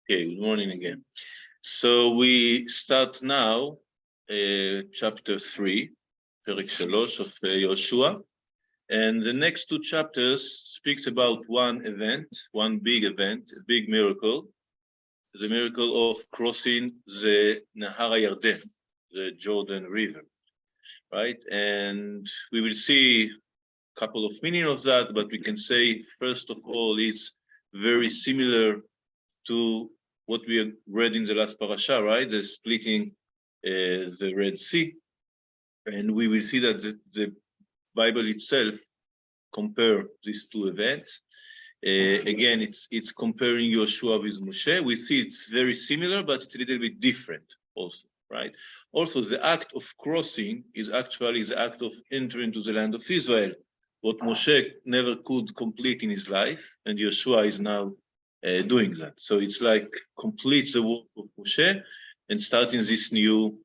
Okay, good morning again. So we start now chapter 3, Perek 3 of Yehoshua. And the next two chapters speaks about one event, one big event, a big miracle, the miracle of crossing the Nahar Yarden, the Jordan River, right? And we will see a couple of meaning of that, but we can say, first of all, it's very similar to what we have read in the last parasha, right? The splitting the Red Sea. And we will see that the Bible itself compare these two events. Again, it's comparing Yehoshua with Moshe. We see it's very similar, but it's a little bit different also, right? Also, the act of crossing is actually the act of entering to the land of Israel, what Moshe never could complete in his life, and Yehoshua is now doing that. So it's like complete the work of Moshe and starting this new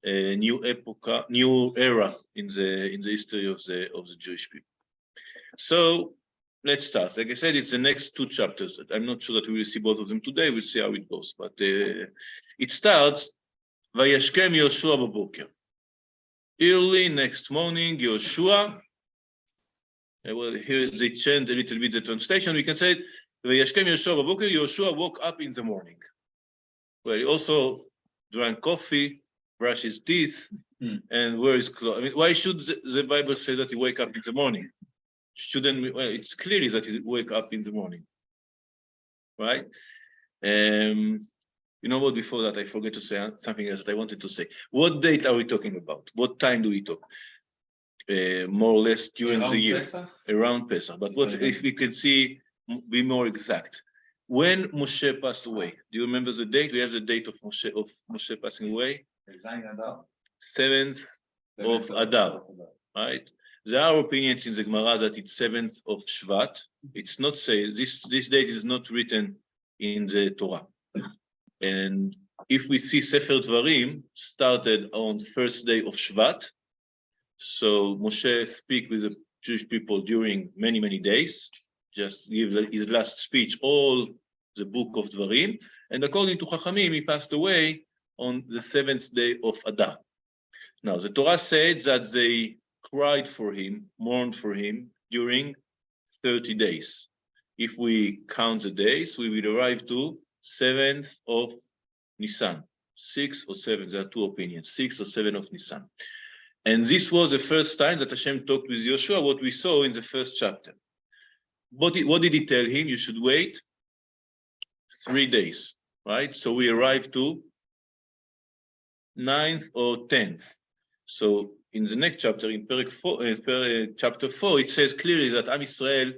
epoch, new era in the history of the Jewish people. So let's start. Like I said, it's the next two chapters. I'm not sure that we will see both of them today. We'll see how it goes. But it starts, Vayashkem Yehoshua b'boker. Early next morning, Yehoshua. Well, here they change a little bit the translation. We can say, Vayashkem Yehoshua b'boker. Yehoshua woke up in the morning. Well, he also drank coffee, brushed his teeth, and wear his clothes. I mean, why should the Bible say that he wake up in the morning? Shouldn't we? Well, it's clearly that he wake up in the morning, right? You know what? Before that, I forget to say something else that I wanted to say. What date are we talking about? What time do we talk? More or less during the year, around Pesach. But what if we can see, be more exact? When Moshe passed away, do you remember the date? We have the date of Moshe passing away. 7th of Adar, right? There are opinions in the Gemara that it's 7th of Shvat. It's not say this date is not written in the Torah. And if we see Sefer Dvarim started on first day of Shvat, so Moshe speak with the Jewish people during many days, just give his last speech, all the book of Dvarim, and according to Chachamim, he passed away on the 7th day of Adar. Now, the Torah said that they cried for him, mourned for him during 30 days. If we count the days, we will arrive to 7th of Nisan, 6 or 7, there are two opinions, 6 or 7 of Nisan. And this was the first time that Hashem talked with Yehoshua, what we saw in the first chapter. What did he tell him? You should wait 3 days, right? So we arrived to 9th or 10th. So in the next chapter, in chapter 4, it says clearly that Am Yisrael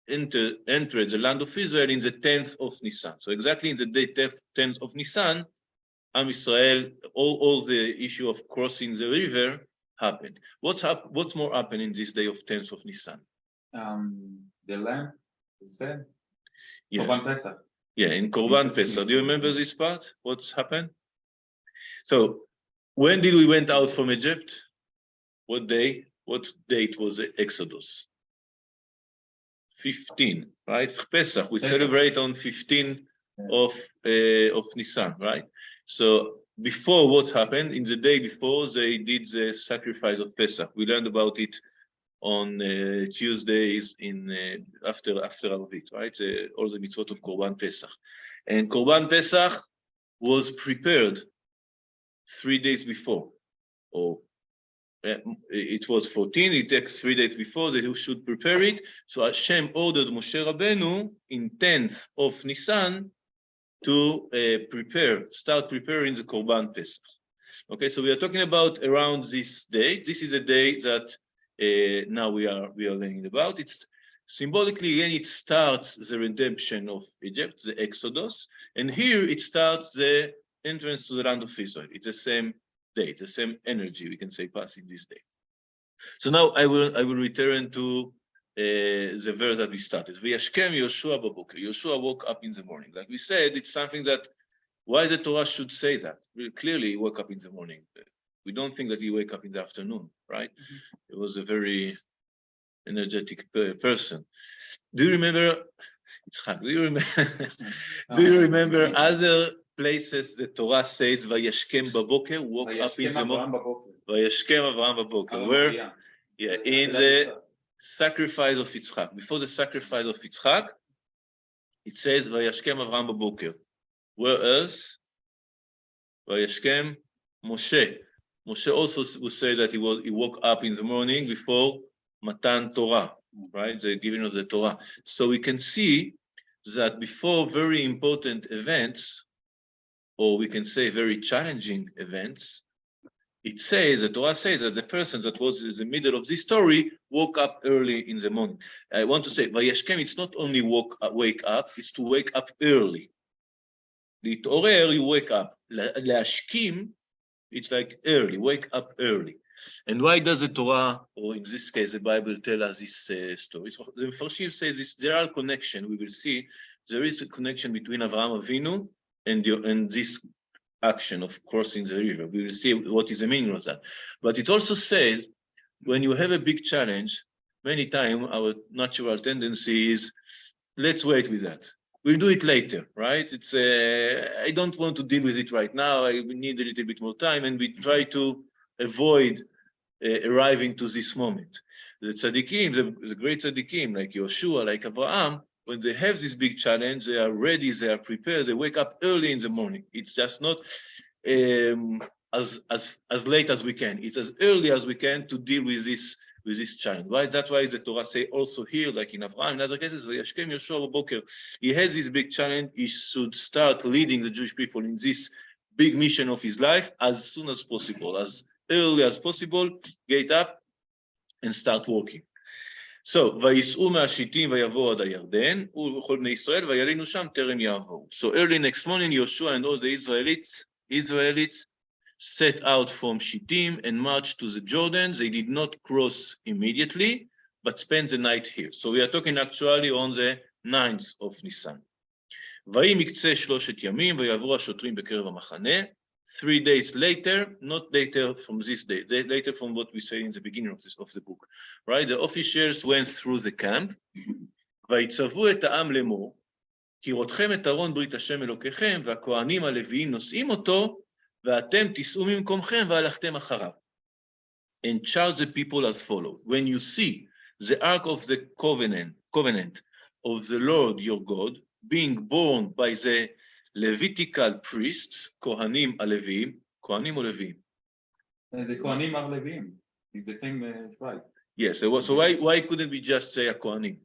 entered the land of Israel in the 10th of Nisan. So exactly in the day 10th of Nisan, Am Yisrael, all the issue of crossing the river happened. What's more happened in this day of 10th of Nisan? The lamb is dead. Yeah. Korban Pesach. Yeah, in Korban Pesach. Do you remember this part? What's happened? So when did we went out from Egypt? What day? What date was the Exodus? 15, right? Pesach. We celebrate on 15 of Nisan, right? So before what happened, in the day before, they did the sacrifice of Pesach. We learned about it on Tuesdays in after Arvit, right? All the mitzvot of Korban Pesach. And Korban Pesach was prepared 3 days before, or it was 14, it takes 3 days before that you should prepare it. So Hashem ordered Moshe Rabbeinu in 10th of Nisan to start preparing the Korban Pesach. Okay, so we are talking about around this day. This is a day that now we are learning about. It's symbolically, again, it starts the redemption of Egypt, the Exodus, and here it starts the entrance to the land of Israel. It's the same day, the same energy, we can say, passing this day. So now I will return to the verse that we started. Vayashkem Yehoshua b'boker. Yehoshua woke up in the morning. Like we said, it's something that, why the Torah should say that? Clearly, he woke up in the morning. We don't think that he wake up in the afternoon, right? It was a very energetic person. Do you remember? Yitzchak, do you remember other places the Torah says, Vayashkem baboker, woke up in the morning? Vayashkem Avraham baboker. Where? Yeah, in the sacrifice of Yitzchak. Before the sacrifice of Yitzchak, it says, Vayashkem Avraham baboker. Where else? Vayashkem Moshe. Moshe also will say that he woke up in the morning before Matan Torah, right? The giving of the Torah. So we can see that before very important events, or we can say very challenging events, it says, the Torah says that the person that was in the middle of this story woke up early in the morning. I want to say, Vayashkem, it's not only wake up, it's to wake up early. להתעורר, you wake up. להשכים, it's like early, wake up early. And why does the Torah, or in this case, the Bible, tell us this story? So the Mefarshim say this, there are connection. We will see there is a connection between Avraham Avinu and this action of crossing the river. We will see what is the meaning of that. But it also says, when you have a big challenge, many times our natural tendency is, let's wait with that. We'll do it later, right? It's I don't want to deal with it right now. I need a little bit more time, and we try to avoid arriving to this moment. The tzaddikim, the great tzaddikim, like Yehoshua, like Abraham, when they have this big challenge, they are ready, they are prepared, they wake up early in the morning. It's just not as late as we can. It's as early as we can to deal with this challenge. Right? That's why the Torah say also here, like in Avraham, in other cases, Vayashkem Yehoshua baboker. He has this big challenge. He should start leading the Jewish people in this big mission of his life as soon as possible, as early as possible. Get up and start working. So, ויסעו מהשיטים ויבואו עד הירדן, ובכל בני ישראל וילינו שם טרם יעברו. So early next morning, Yehoshua and all the Israelites set out from Shittim and marched to the Jordan. They did not cross immediately, but spent the night here. So we are talking actually on the 9th of Nisan. ויהי מקצה 3 ימים, ויעברו השוטרים בקרב המחנה. 3 days later, not later from this day, later from what we say in the beginning of the book, right? The officers went through the camp, ויצוו את העם לאמור, כי ראותכם את ארון ברית השם אלוקיכם, והכהנים הלוויים נושאים אותו, ואתם תיסעו ממקומכם והלכתם אחריו. And charge the people as follows. When you see the ark of the covenant of the Lord your God being borne by the Levitical priests, Kohanim Alevim, Kohanim or Levim? The Kohanim are Levim. It's the same tribe. Yes, so why couldn't we just say a Kohanim?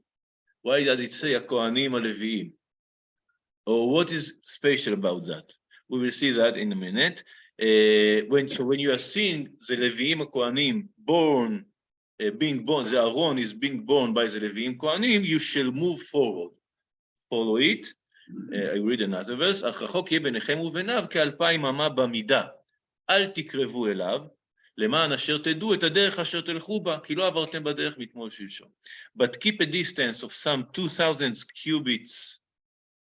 Why does it say a Kohanim Alevim? Or what is special about that? We will see that in a minute. When you are seeing the Levim Kohanim being born, the Aaron is being born by the Levim Kohanim, you shall move forward. Follow it. I read another verse, אך רחוק יהיה ביניכם וביניו כ2,000 אמה במידה. אל תקרבו אליו, למען אשר תדעו את הדרך אשר תלכו בה, כי לא עברתם בדרך מתמול שלשום. But keep a distance of some 2,000 cubits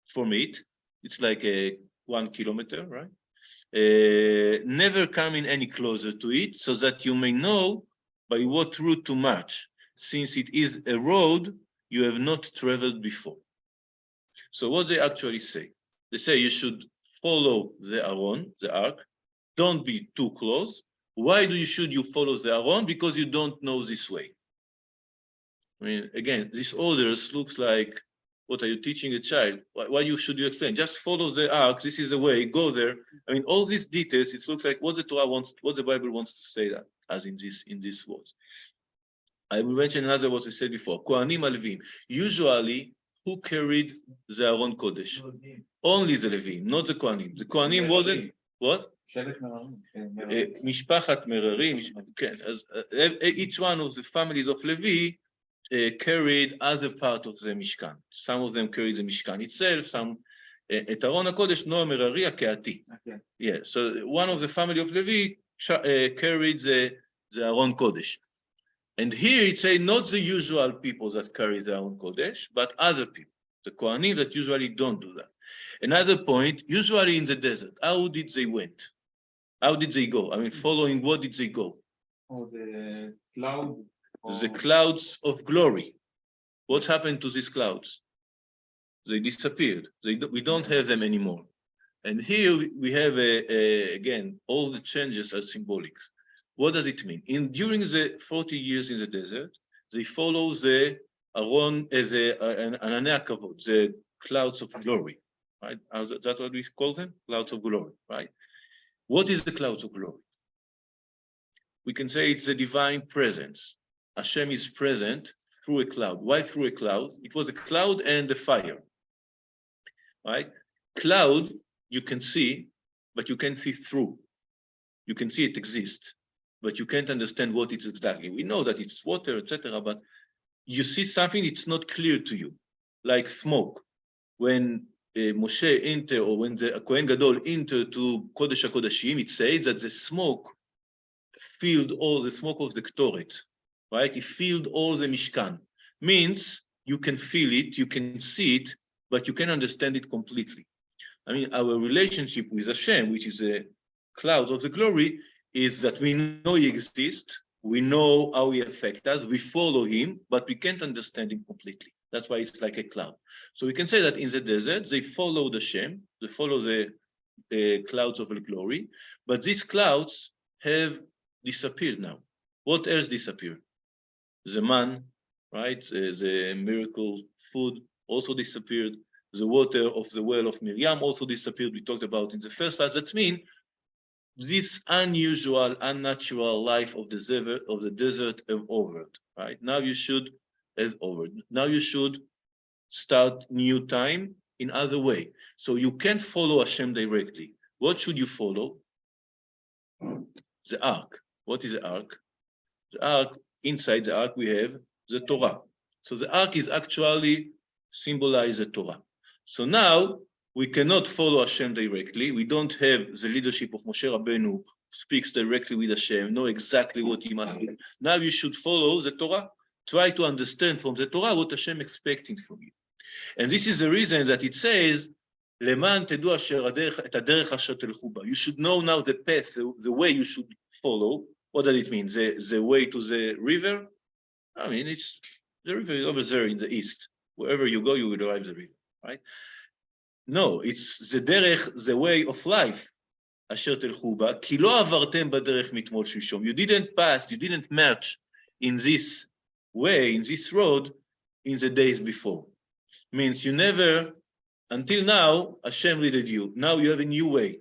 from it. It's like 1 kilometer, right? Never come in any closer to it, so that you may know by what route to march, since it is a road you have not traveled before. So what they actually say? They say you should follow the Aaron, the ark. Don't be too close. Why should you follow the Aaron? Because you don't know this way. I mean, again, this orders looks like, what are you teaching a child? Why should you explain? Just follow the ark. This is the way. Go there. I mean, all these details. It looks like what the Torah wants, what the Bible wants to say that, as in these words. I will mention another what we said before. Kohanim Alevim. Usually, who carried the Aaron Kodesh? Only the Levim, not the Kohanim. The Kohanim wasn't what? Mishpachat Merari. Each one of the families of Levi carried other part of the Mishkan. Some of them carried the Mishkan itself. Some את ארון הקודש נועה מררי הקהתי. Yeah, so one of the family of Levi carried the Aaron Kodesh. And here it says not the usual people that carry their own Kodesh, but other people, the Kohanim that usually don't do that. Another point, usually in the desert, how did they went? How did they go? I mean, following what did they go? Oh, the cloud. The clouds of glory. What happened to these clouds? They disappeared. We don't have them anymore. And here we have, again, all the changes are symbolic. What does it mean? During the 40 years in the desert, they follow the Aron, Ananei Kavod, the clouds of glory, right? That's what we call them, clouds of glory, right? What is the clouds of glory? We can say it's the divine presence. Hashem is present through a cloud. Why through a cloud? It was a cloud and a fire, right? Cloud, you can see, but you can't see through. You can see it exists, but you can't understand what it is exactly. We know that it's water, etc., but you see something, it's not clear to you, like smoke. When Moshe entered, or when the Kohen Gadol entered to Kodesh HaKodashim, it says that the smoke filled all the smoke of the Ktoret, right? It filled all the Mishkan. Means you can feel it, you can see it, but you can understand it completely. I mean, our relationship with Hashem, which is the cloud of the glory, is that we know He exists, we know how He affects us, we follow Him, but we can't understand Him completely. That's why it's like a cloud. So we can say that in the desert, they follow Hashem, they follow the clouds of the glory, but these clouds have disappeared now. What else disappeared? The man, right? The miracle food also disappeared. The water of the well of Miriam also disappeared. We talked about in the first class. That means this unusual, unnatural life of the desert have over, right? Now you should have over. Now you should start new time in other way. So you can't follow Hashem directly. What should you follow? The ark. What is the ark? The ark, inside the ark we have the Torah. So the ark is actually symbolize the Torah. So now we cannot follow Hashem directly. We don't have the leadership of Moshe Rabbeinu who speaks directly with Hashem, know exactly what he must do. Now you should follow the Torah. Try to understand from the Torah what Hashem expecting from you. And this is the reason that it says, "Leman tedu asher et haderech asher telchu ba." You should know now the path, the way you should follow. What does it mean? The way to the river? I mean, it's the river is over there in the east. Wherever you go, you will arrive the river, right? No, it's the derech, the way of life. Asher telchu ba, ki lo avartem baderech mitmol shishom. You didn't pass, you didn't march in this way, in this road, in the days before. Means you never, until now, Hashem leaded you. Now you have a new way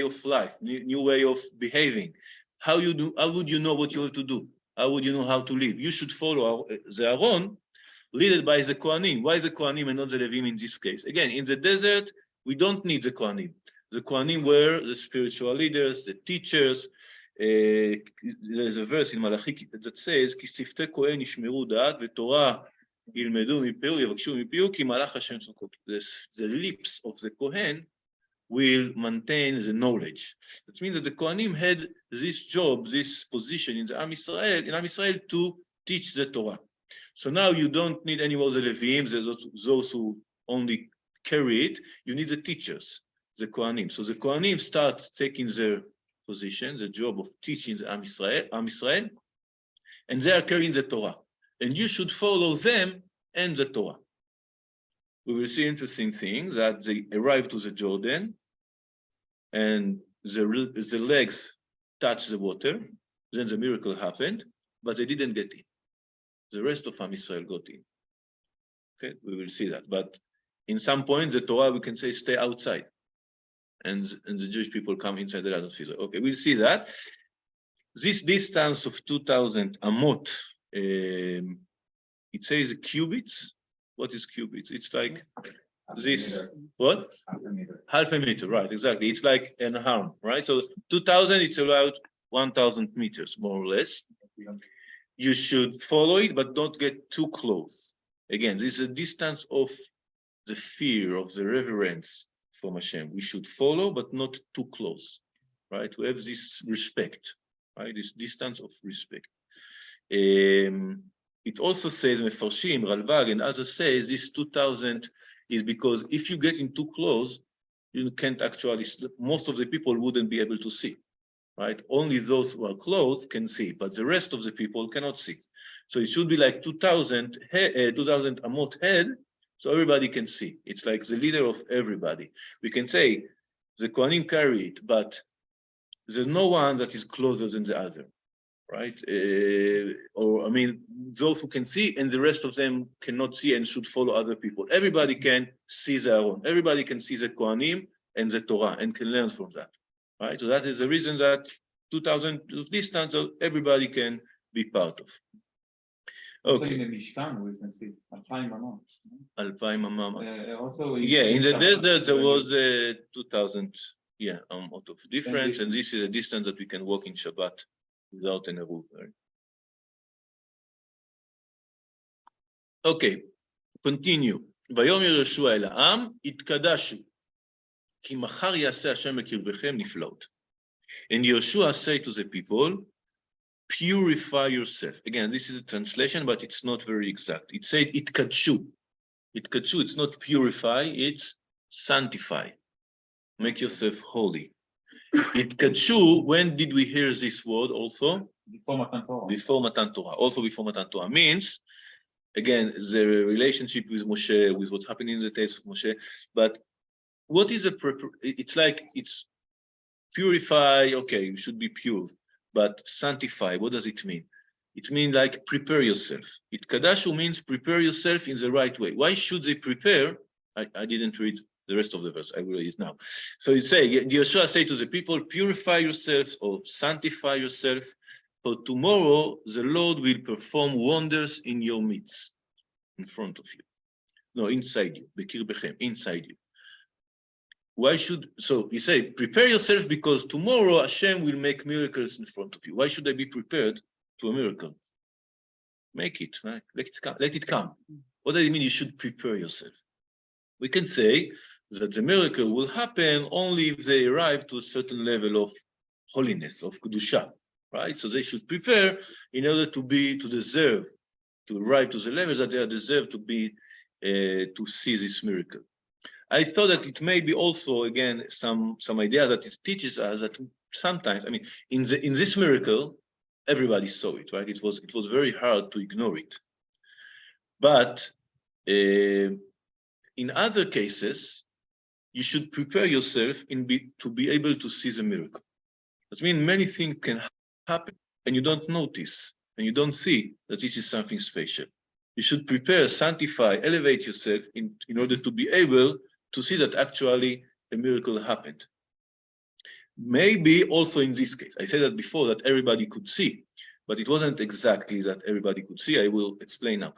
of life, new way of behaving. How would you know what you have to do? How would you know how to live? You should follow the Aaron, led by the Kohanim. Why the Kohanim and not the Levim in this case? Again, in the desert, we don't need the Kohanim. The Kohanim were the spiritual leaders, the teachers. There's a verse in Malachi that says, "Ki sifte Kohen yishmeru da'at v'torah ילמדו מפיהו, יבקשו מפיהו, כי מלאך השם סוכות." The lips of the Kohen will maintain the knowledge. That means that the Kohanim had this job, this position in the Am Israel, to teach the Torah. So now you don't need any more the Levim, those who only carry it. You need the teachers, the Kohanim. So the Kohanim start taking their position, the job of teaching the Am Israel, and they are carrying the Torah. And you should follow them and the Torah. We will see interesting thing that they arrived to the Jordan and the legs touched the water, then the miracle happened, but they didn't get in. The rest of Am Israel got in. Okay, we will see that. But in some point, the Torah, we can say, stay outside. And the Jewish people come inside the land of Israel. Okay, we'll see that. This distance of 2,000 amot, it says cubits. What is cubits? It's like this. What? Half a meter, right? Exactly. It's like an arm, right? So 2,000, it's about 1,000 meters, more or less. You should follow it, but don't get too close. Again, this is a distance of the fear, of the reverence from Hashem. We should follow, but not too close, right? To have this respect, right? This distance of respect. It also says, Mefarshim, Ralbag, and others say this 2,000 is because if you get in too close, you can't actually, most of the people wouldn't be able to see, right? Only those who are close can see, but the rest of the people cannot see. So it should be like 2,000 amot head, So everybody can see. It's like the leader of everybody. We can say the Kohanim carry it, but there's no one that is closer than the other, right? Or I mean, those who can see and the rest of them cannot see and should follow other people. Everybody can see the Aaron. Everybody can see the Kohanim and the Torah and can learn from that, right? So that is the reason that 2,000 of distance, so everybody can be part of. Also Okay. in the Mishkan, we can see 2,000 amot. Alpaim amam. Also, Yeah, in the Shabbat, desert there when was 2,000, yeah, out of difference, and this is a distance that we can walk in Shabbat without an eruv. Right? Okay, continue. ויאמר יהושע אל העם, התקדשו, כי מחר יעשה השם בקרבכם נפלאות. And Yehoshua said to the people, purify yourself. Again, this is a translation, but it's not very exact. It said itkadshu. Itkadshu, it's not purify, it's sanctify. Make yourself holy. Itkadshu, when did we hear this word also? before Matan Torah. Before Matan Torah. Also before Matan Torah means, again, the relationship with Moshe, with what's happening in the days of Moshe. But what is it's like, it's purify, okay, you should be pure. But sanctify, what does it mean? It means like prepare yourself. Itkadashu means prepare yourself in the right way. Why should they prepare? I didn't read the rest of the verse. I will read it now. So it says, Yehoshua said to the people, purify yourselves or sanctify yourself, for tomorrow the Lord will perform wonders in your midst, in front of you. No, inside you, bekirbechem, inside you. Why should, so he said, prepare yourself because tomorrow Hashem will make miracles in front of you. Why should I be prepared to a miracle? Make it, right? Let it come. Let it come. What does it mean? You should prepare yourself. We can say that the miracle will happen only if they arrive to a certain level of holiness, of kedusha, right? So they should prepare in order to deserve, to arrive to the level that they deserve to be, to see this miracle. I thought that it may be also, again, some idea that it teaches us that sometimes, I mean, in this miracle, everybody saw it, right? It was very hard to ignore it. But in other cases, you should prepare yourself to be able to see the miracle. That means many things can happen and you don't notice and you don't see that this is something special. You should prepare, sanctify, elevate yourself in order to be able to see that actually a miracle happened. Maybe also in this case, I said that before that everybody could see, but it wasn't exactly that everybody could see. I will explain now.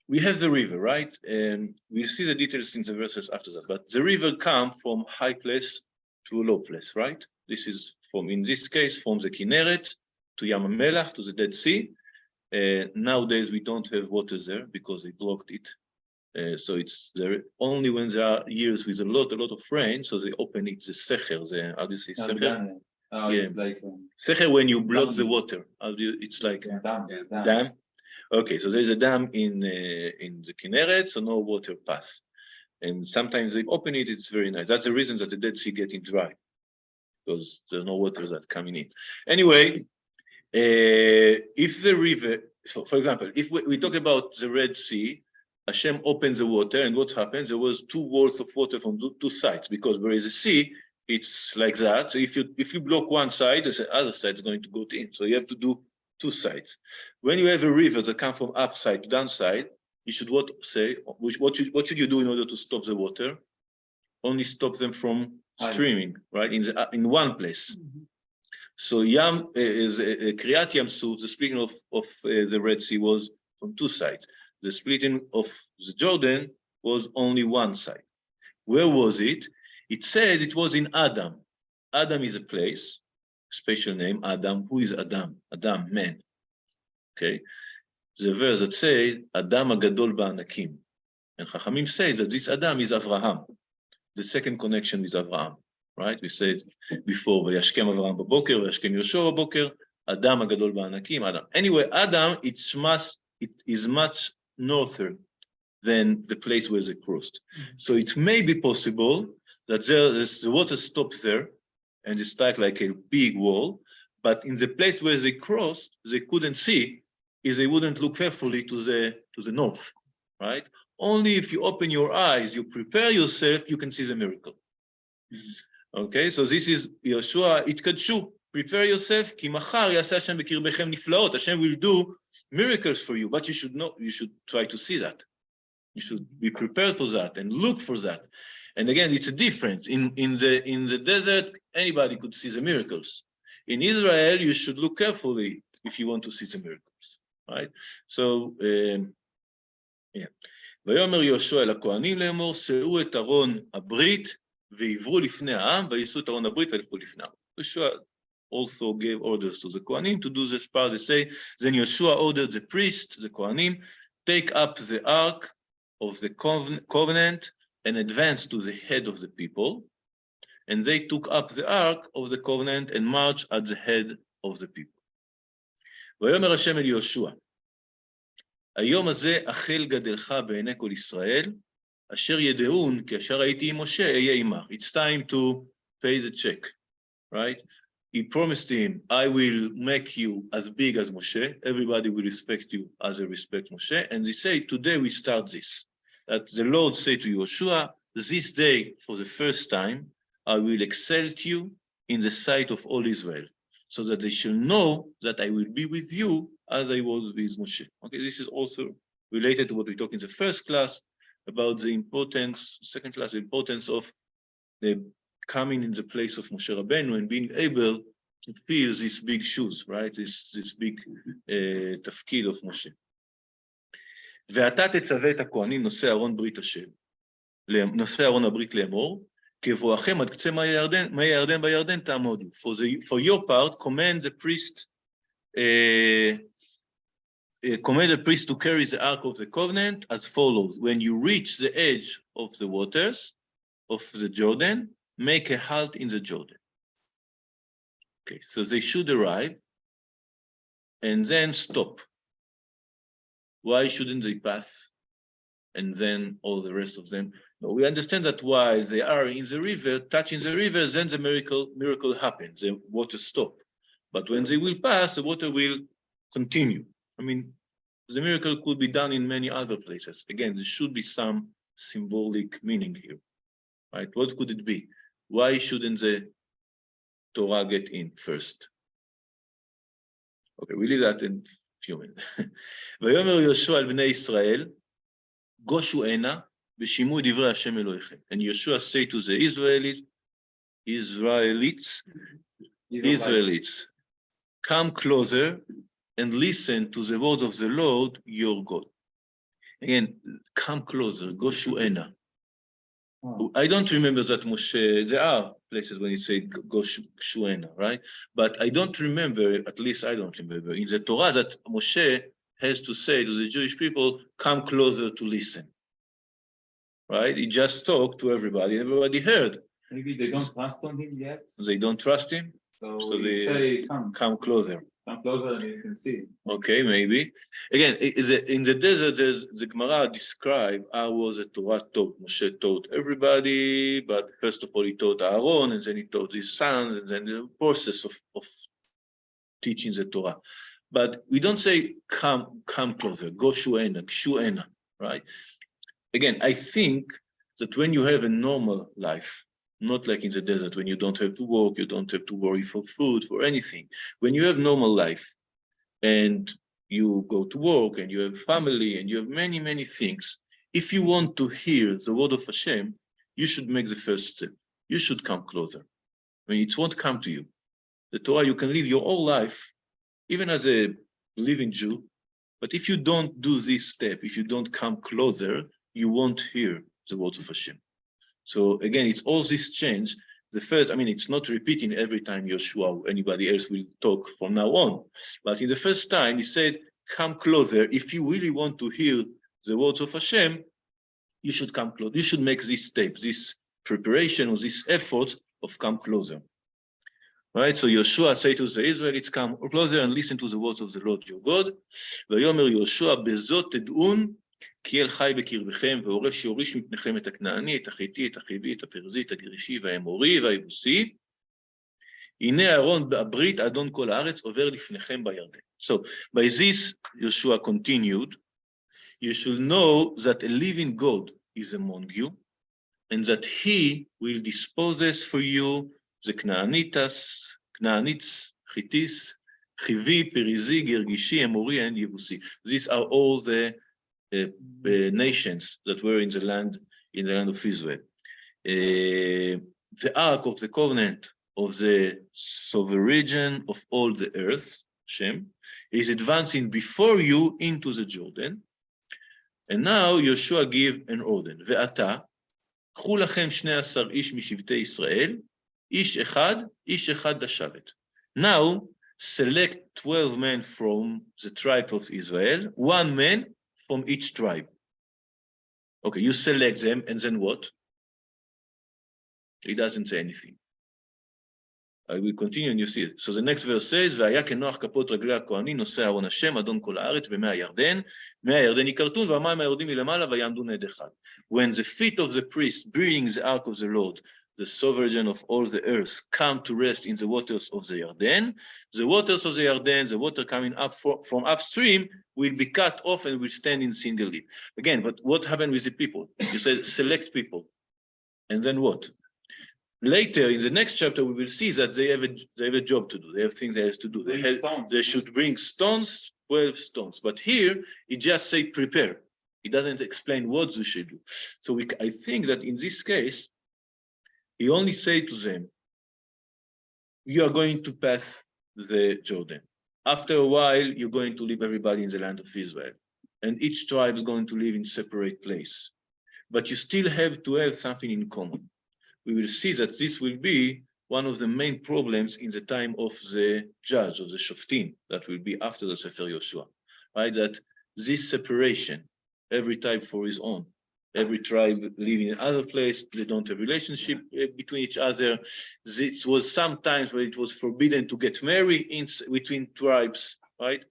We have the river, right? And we'll see the details in the verses after that, but the river comes from high place to a low place, right? This is from, in this case, from the Kinneret to Yam HaMelach to the Dead Sea. Nowadays, we don't have water there because they blocked it. So it's there only when there are years with a lot of rain, so they open it, the Sefer, how do you say Sefer? Oh, Yeah. it's like Sefer when you block the water, it's like dam. Okay, so there's a dam in the Kinneret, so no water pass. And sometimes they open it, it's very nice. That's the reason that the Dead Sea getting dry, because there's no water that's coming in. Anyway, if the river, so for example, if we talk about the Red Sea, Hashem opens the water, and what happens? There was two walls of water from two sides, because where is a sea, it's like that. So if you block one side, the other side is going to go in. So you have to do two sides. When you have a river that comes from upside to downside, you should what should you do in order to stop the water? Only stop them from streaming, right? In one place. So Yam is Kriyat Yam Suf, the splitting of the Red Sea was from two sides. The splitting of the Jordan was only one side. Where was it? It said it was in Adam. Adam is a place, special name, Adam. Who is Adam? Adam, man. Okay. The verse that says, Adam Agadol Ba'anakim. And Chachamim say that this Adam is Avraham. The second connection with Avraham. Right? We said before, Vayashkem Avraham Baboker, Vayashkem Yehoshua Baboker, Adam Agadol Ba'anakim, Adam. Anyway, Adam, it is much northern than the place where they crossed. So it may be possible that the water stops there and it's like a big wall, but in the place where they crossed, they couldn't see if they wouldn't look carefully to the north, right? only if you open your eyes, you prepare yourself, you can see the miracle. Okay, so this is Yehoshua, התקדשו, prepare yourself, כי מחר יעשה השם בקרבכם נפלאות, Hashem will do miracles for you, but you should try to see that. You should be prepared for that and look for that. And again, it's a difference. In the desert, anybody could see the miracles. In Israel, you should look carefully if you want to see the miracles, right? So, yeah. ויאמר יהושע אל הכהנים לאמור, שאו את ארון הברית ועברו לפני העם, ויישאו את ארון הברית וילכו לפני העם. Yehoshua also gave orders to the Kohanim to do this part. They say, then Yehoshua ordered the priest, the Kohanim, take up the ark of the covenant and advance to the head of the people. And they took up the ark of the covenant and marched at the head of the people. ויאמר השם אל יהושע, היום הזה החל גדלך בעיני כל ישראל, אשר ידעון כי אשר הייתי עם משה אהיה עמך. It's time to pay the check, right? He promised him, I will make you as big as Moshe. Everybody will respect you as they respect Moshe. And they say, today we start this. That the Lord said to Yehoshua, this day, for the first time, I will exalt you in the sight of all Israel, so that they shall know that I will be with you as I was with Moshe. Okay, this is also related to what we talked in the first class about the importance, second class, the importance of the coming in the place of Moshe Rabbeinu and being able to fill these big shoes, right? This big תפקיד of Moshe. ואתה תצווה את הכהנים נושא ארון ברית השם, נושא ארון הברית לאמור, כבואכם עד קצה מי הירדן בירדן תעמודו. For your part, command the priest to carry the ark of the covenant as follows. When you reach the edge of the waters of the Jordan, make a halt in the Jordan. Okay, so they should arrive and then stop. Why shouldn't they pass? And then all the rest of them. No, we understand that while they are in the river, touching the river, then the miracle happens. The water stop. But when they will pass, the water will continue. I mean, the miracle could be done in many other places. Again, there should be some symbolic meaning here, right? What could it be? Why shouldn't the Torah get in first? Okay, we leave that in a few minutes. ויאמר יהושע אל בני ישראל, גושו הנה ושמעו דברי השם אלוהיכם. And Yehoshua say to the Israelites, come closer and listen to the word of the Lord your God. Again, come closer, goshu hena. I don't remember that Moshe, there are places when it says goshu hena, right? But I don't remember, at least I don't remember, in the Torah that Moshe has to say to the Jewish people, come closer to listen. Right? He just talked to everybody, everybody heard. Maybe they don't trust on him yet. They don't trust him? So they say, come closer. Come closer and you can see. Okay, maybe. Again, in the desert, the Gemara describe how was the Torah taught. Moshe taught everybody, but first of all, he taught Aaron, and then he taught his sons, and then the process of teaching the Torah. But we don't say, come closer, go shu'ena, right? Again, I think that when you have a normal life, not like in the desert, when you don't have to work, you don't have to worry for food, for anything. When you have normal life and you go to work and you have family and you have many, many things, if you want to hear the word of Hashem, you should make the first step. You should come closer. I mean, it won't come to you. The Torah, you can live your whole life, even as a living Jew, but if you don't do this step, if you don't come closer, you won't hear the words of Hashem. So again, it's all this change. The first, I mean, it's not repeating every time Yehoshua or anybody else will talk from now on. But in the first time, he said, come closer. If you really want to hear the words of Hashem, you should come close. You should make this step, this preparation or this effort of come closer. Right? So Yehoshua said to the Israelites, come closer and listen to the words of the Lord your God. ויאמר יהושע, בזאת תדעון כי אל חי בקרבכם, והורש יוריש מפניכם את הכנעני, את החיתי, את החיבי, את הפרזי, את הגרישי, והאמורי, והיבוסי. הנה אהרון הברית, אדון כל הארץ, עובר לפניכם בירדן. So, by this, Yehoshua continued. you should know that a living God is among you, and that he will dispose for you the Canaanites, Hittis, Chivi, Perizi, Girgishi, Amori, and Yebusi. These are all the nations that were in the land of Israel. The Ark of the Covenant of the sovereign of all the earth, Shem, is advancing before you into the Jordan. And now Yehoshua give an order. Ve'ata, קחו לכם 12 איש משבטי ישראל, איש אחד לשבת. Now, select 12 men from the tribe of Israel, 1 man from each tribe. Okay, you select them, and then what? It doesn't say anything. I will continue and you see it. So the next verse says, והיה כנוח כפות רגלי הכהנים, נושא ארון השם, אדון כל הארץ, במי הירדן, מי הירדן יכרתון, והמים היורדים מלמעלה, ויעמדו נד אחד. When the feet of the priest bearing the ark of the Lord, the sovereign of all the earth, come to rest in the waters of the Yarden, the waters of the Yarden, the water coming up from upstream, will be cut off and will stand in single leap. Again, but what happened with the people? You said select people. And then what? Later in the next chapter, we will see that they have a job to do. They have things they have to do. They should bring stones, 12 stones. But here, it just say prepare. It doesn't explain what they should do. So I think that in this case, he only said to them, you are going to pass the Jordan. After a while, you're going to leave everybody in the land of Israel. And each tribe is going to live in separate place. But you still have to have something in common. We will see that this will be one of the main problems in the time of the judge, of the Shoftim, that will be after the Sefer Yehoshua, right? That this separation, every tribe for his own, every tribe living in other place, they don't have relationship between each other. This was sometimes where it was forbidden to get married between tribes, right?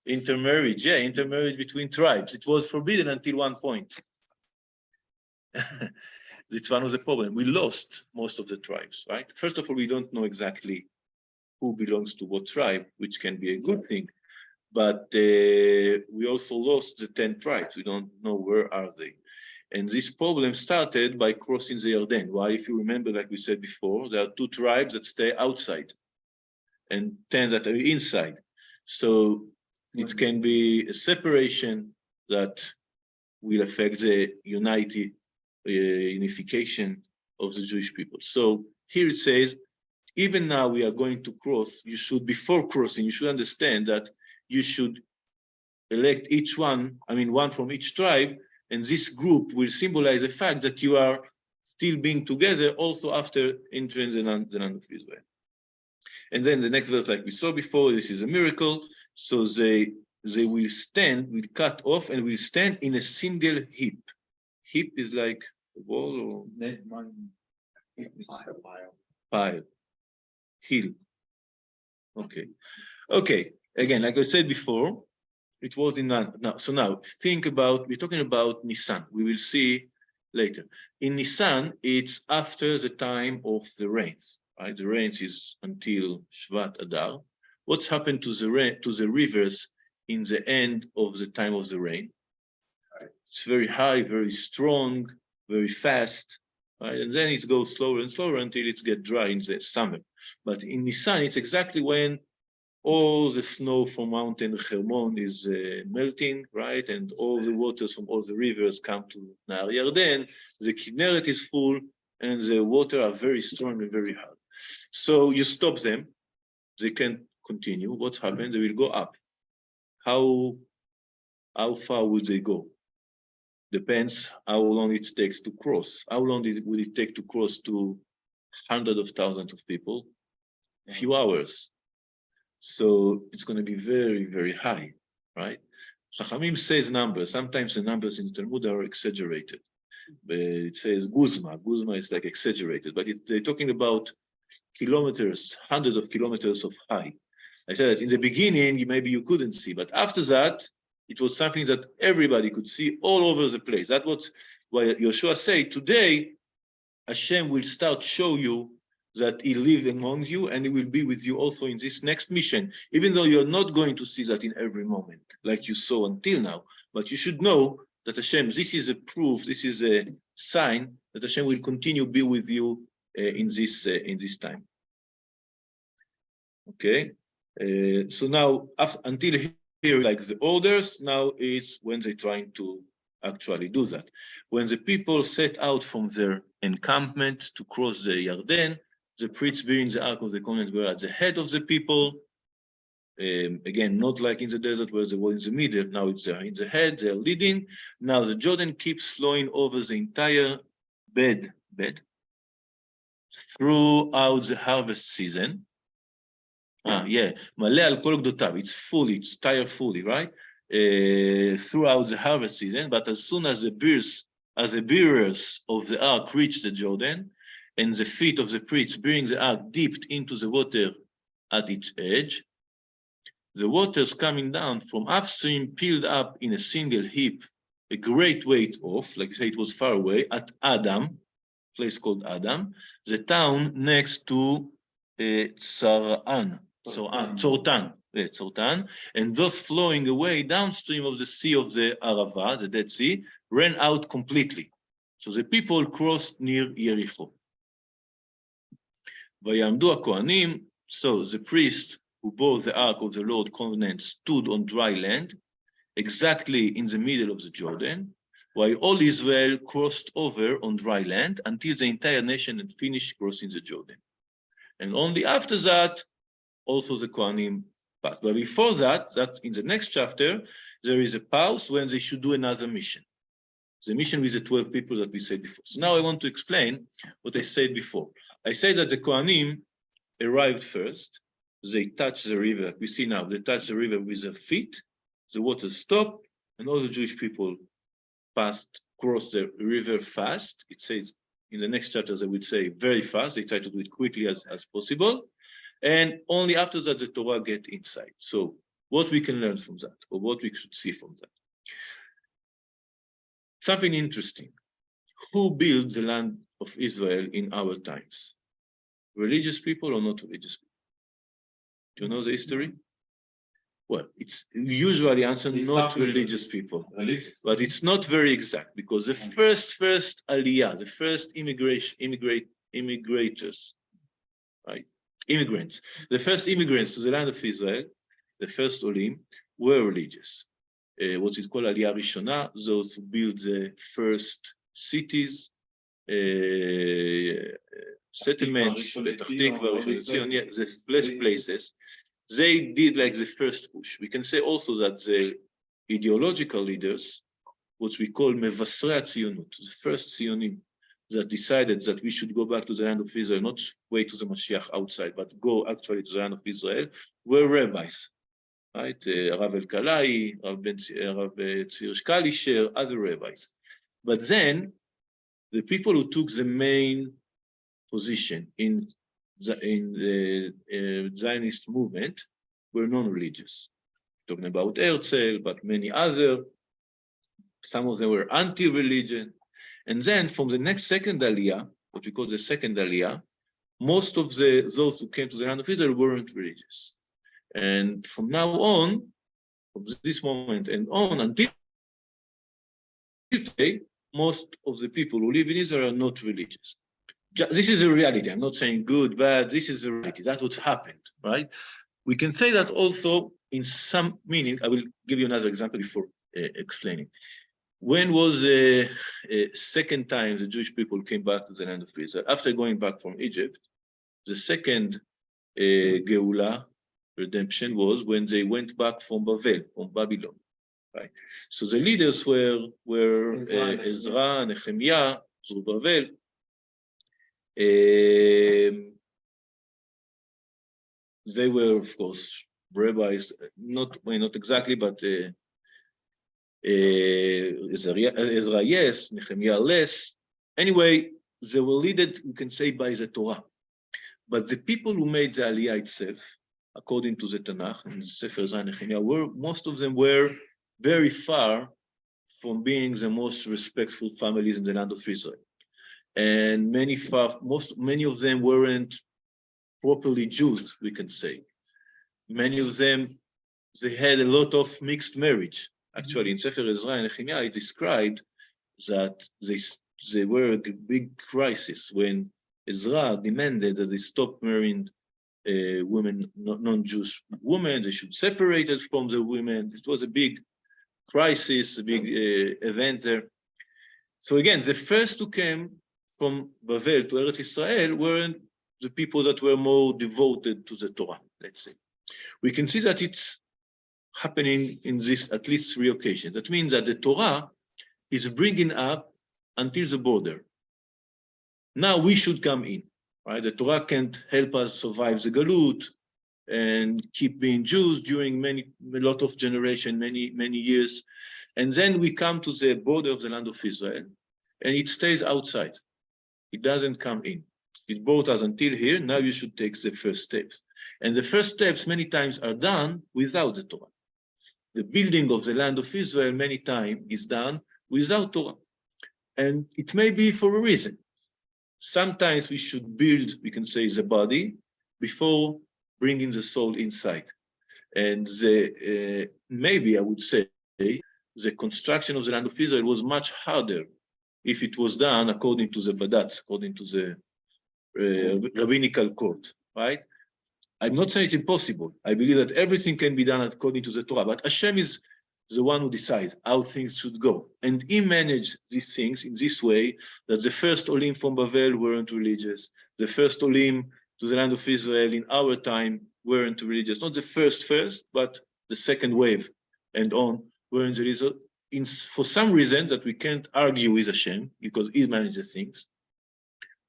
Intermarriage between tribes. It was forbidden until one point. It's one of the problems. We lost most of the tribes, right? First of all, we don't know exactly who belongs to what tribe, which can be a good thing. But we also lost the 10 tribes. We don't know where are they. And this problem started by crossing the Jordan. Why? If you remember, like we said before, there are 2 tribes that stay outside and 10 that are inside. So it can be a separation that will affect the unification of the Jewish people. So here it says, even now we are going to cross, you should, before crossing, you should understand that you should elect each one, one from each tribe, and this group will symbolize the fact that you are still being together also after entering the land of Israel. And then the next verse, like we saw before, this is a miracle. So they will cut off and will stand in a single heap. Heap is like a wall or pile. Hill. Okay. Again, like I said before, it was in now. So now think about, we're talking about Nisan. We will see later. In Nisan, it's after the time of the rains. Right? The rains is until Shvat Adar. What's happened to the rivers in the end of the time of the rain? It's very high, very strong, very fast, right? And then it goes slower and slower until it gets dry in the summer. But in Nisan, it's exactly when all the snow from Mountain Hermon is melting, right? And all the waters from all the rivers come to Nahar Yarden. The Kinneret is full, and the water are very strong and very hard. So you stop them, they can continue. What's happened? They will go up. How far would they go? Depends how long it takes to cross. How long would it take to cross to hundreds of thousands of people? A few hours. So it's going to be very, very high, right? Chachamim says numbers. Sometimes the numbers in the Talmud are exaggerated. But it says guzma. Guzma is like exaggerated, but they're talking about kilometers, hundreds of kilometers of high. I said that in the beginning, maybe you couldn't see, but after that, it was something that everybody could see all over the place. That's why Yehoshua said, today, Hashem will start show you that he lives among you and he will be with you also in this next mission, even though you're not going to see that in every moment, like you saw until now. But you should know that Hashem, this is a proof, this is a sign that Hashem will continue to be with you in this time. Okay, so now until here, like the orders, now it's when they're trying to actually do that. When the people set out from their encampment to cross the Yarden, the priests bearing the Ark of the Covenant were at the head of the people. Again, not like in the desert where they were in the middle. Now it's in the head, they're leading. Now the Jordan keeps flowing over the entire bed throughout the harvest season. Maleh al kol gdotav. It's fully, it's entire fully, right? Throughout the harvest season. But as soon as the bearers of the ark reached the Jordan, and the feet of the priests bearing the ark dipped into the water at its edge, the waters coming down from upstream piled up in a single heap, a great weight off, like I say, it was far away, at Adam, place called Adam, the town next to Tzortan, and those flowing away downstream of the sea of the Arava, the Dead Sea, ran out completely. So the people crossed near Jericho. Vayamdu HaKohanim, so the priest who bore the ark of the Lord covenant stood on dry land, exactly in the middle of the Jordan, while all Israel crossed over on dry land until the entire nation had finished crossing the Jordan. And only after that, also the Kohanim passed. But before that in the next chapter, there is a pause when they should do another mission. The mission with the 12 people that we said before. So now I want to explain what I said before. I said that the Kohanim arrived first. They touched the river. We see now, they touched the river with their feet. The water stopped, and all the Jewish people crossed the river fast. It says in the next chapter, they would say very fast. They try to do it quickly as possible. And only after that, the Torah get inside. So what we can learn from that, or what we should see from that. Something interesting. Who built the land of Israel in our times? Religious people or not religious people? Do you know the history? Well, it's usually answered not religious people, but it's not very exact because the first aliyah, the first immigrators, right? Immigrants, the first immigrants to the land of Israel, the first olim, were religious. What is called aliyah rishona, those who built the first cities, settlements, the first places. They did like the first push. We can say also that the ideological leaders, what we call mevasrei hatzionut, the first Zionim that decided that we should go back to the land of Israel, not wait to the Mashiach outside, but go actually to the land of Israel, were rabbis, right? Rav El-Kalai, Rav Tzvir Shkalisher, other rabbis. But then the people who took the main position in the Zionist movement were non-religious. Talking about Herzl, but many other. Some of them were anti-religion. And then from the next second aliyah, what we call the second aliyah, most of those who came to the land of Israel weren't religious. And from now on, from this moment and on until today, most of the people who live in Israel are not religious. This is a reality. I'm not saying good, bad. This is the reality. That's what's happened, right? We can say that also in some meaning. I will give you another example before explaining. When was the second time the Jewish people came back to the land of Israel? After going back from Egypt, the second Geula, redemption, was when they went back from Babylon, right? So the leaders were Ezra, Nehemiah, Zerubbabel. They were, of course, rabbis, not exactly, but Ezra, yes, Nehemiah, less. Anyway, they were led, you can say, by the Torah. But the people who made the Aliyah itself, according to the Tanakh and the Sefer Nehemiah, most of them were very far from being the most respectful families in the land of Israel. And many of them weren't properly Jews, we can say. Many of them, they had a lot of mixed marriage. Actually, in Sefer Ezra and Nehemiah, it described that they were a big crisis when Ezra demanded that they stop marrying women, non-Jewish women. They should separate it from the women. It was a big crisis, a big event there. So again, the first who came from Bavel to Eretz Israel were the people that were more devoted to the Torah, let's say. We can see that it's happening in this at least 3 occasions. That means that the Torah is bringing up until the border. Now we should come in, right? The Torah can't help us survive the Galut and keep being Jews during a lot of generations, many years. And then we come to the border of the land of Israel, and it stays outside. It doesn't come in. It brought us until here. Now you should take the first steps. And the first steps many times are done without the Torah. The building of the land of Israel many times is done without Torah. And it may be for a reason. Sometimes we should build, we can say, the body before bringing the soul inside. And maybe I would say the construction of the land of Israel was much harder if it was done according to the Vadatz, according to the rabbinical court, right? I'm not saying it's impossible. I believe that everything can be done according to the Torah, but Hashem is the one who decides how things should go. And he managed these things in this way that the first Olim from Bavel weren't religious. The first Olim to the land of Israel in our time weren't religious. Not the first, but the second wave and on weren't religious. For some reason that we can't argue with Hashem, because he manages things,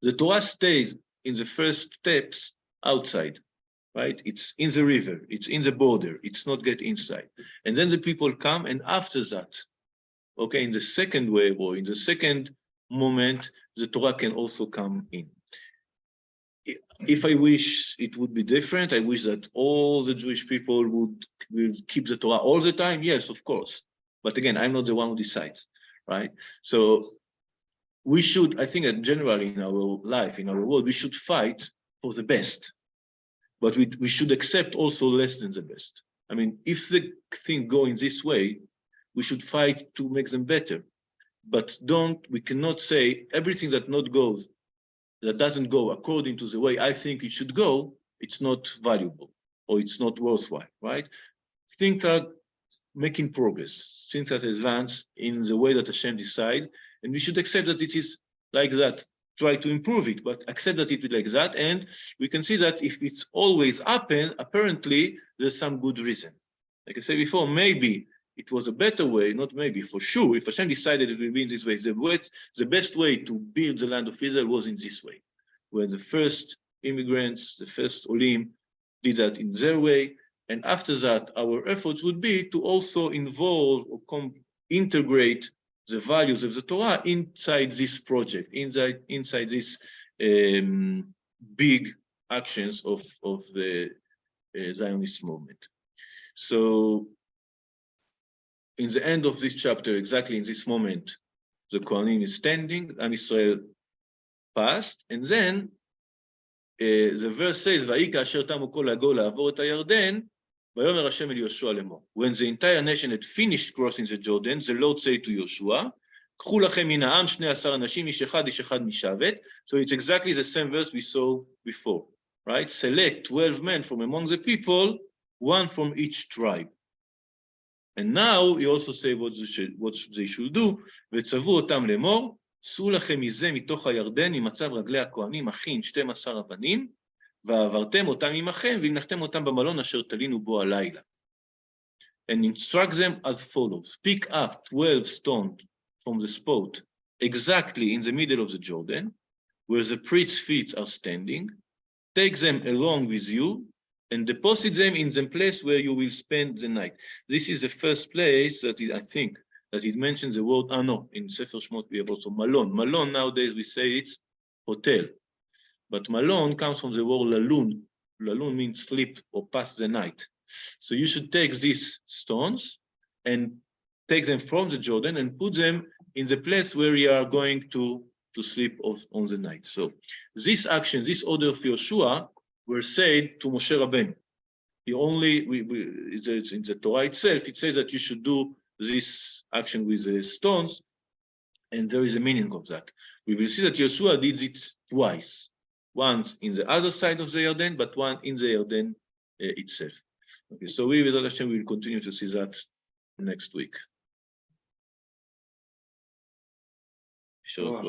the Torah stays in the first steps outside. Right? It's in the river, it's in the border, it's not get inside. And then the people come, and after that, okay, in the second wave or in the second moment, the Torah can also come in. If I wish it would be different, I wish that all the Jewish people would keep the Torah all the time. Yes, of course. But again, I'm not the one who decides, right? So we should, I think that generally in our life, in our world, we should fight for the best. But we should accept also less than the best. I mean, if the thing go in this way, we should fight to make them better. But we cannot say everything that doesn't go according to the way I think it should go, it's not valuable or it's not worthwhile, right? Things are making progress, things that advance in the way that Hashem decide, and we should accept that it is like that. Try to improve it, but accept that it will be like that. And we can see that if it's always happen, apparently there's some good reason. Like I said before, maybe it was a better way, not maybe, for sure. If Hashem decided it will be in this way, the best way to build the land of Israel was in this way, where the first immigrants, the first Olim, did that in their way. And after that, our efforts would be to also involve or integrate the values of the Torah inside this project, inside this big actions of the Zionist movement. So in the end of this chapter, exactly in this moment, the Kohanim is standing, Am Yisrael passed, and then the verse says, "Vayika asher tamu kol hagol la'avor et hayarden, Vayomer Hashem el Yehoshua lemor." When the entire nation had finished crossing the Jordan, the Lord said to Yehoshua, "K'chu lachem min ha'am 12 anashim, ish echad mishavet." So it's exactly the same verse we saw before, right? Select 12 men from among the people, one from each tribe. And now he also says what they should do. "V'tzavu otam lemor, שאו לכם מזה מתוך הירדן, ממצב רגלי הכהנים, הכין 12 אבנים, ועברתם אותם עמכם, והנחתם אותם במלון אשר תלינו בו הלילה. And instruct them as follows. Pick up 12 stones from the spot exactly in the middle of the Jordan, where the priest's feet are standing. Take them along with you and deposit them in the place where you will spend the night. This is the first place that I think that it mentions the word, no, in Sefer Shmot we have also malon. Malon nowadays we say it's hotel. But malon comes from the word lalun. Lalun means sleep or pass the night. So you should take these stones and take them from the Jordan and put them in the place where you are going to sleep on the night. So this action, this order of Yehoshua were said to Moshe Rabbeinu. He only, it's in the Torah itself, it says that you should do this action with the stones, and there is a meaning of that. We will see that Yehoshua did it twice, once in the other side of the Jordan, but one in the Jordan itself. Okay, so we, with Hashem, will continue to see that next week. Sure.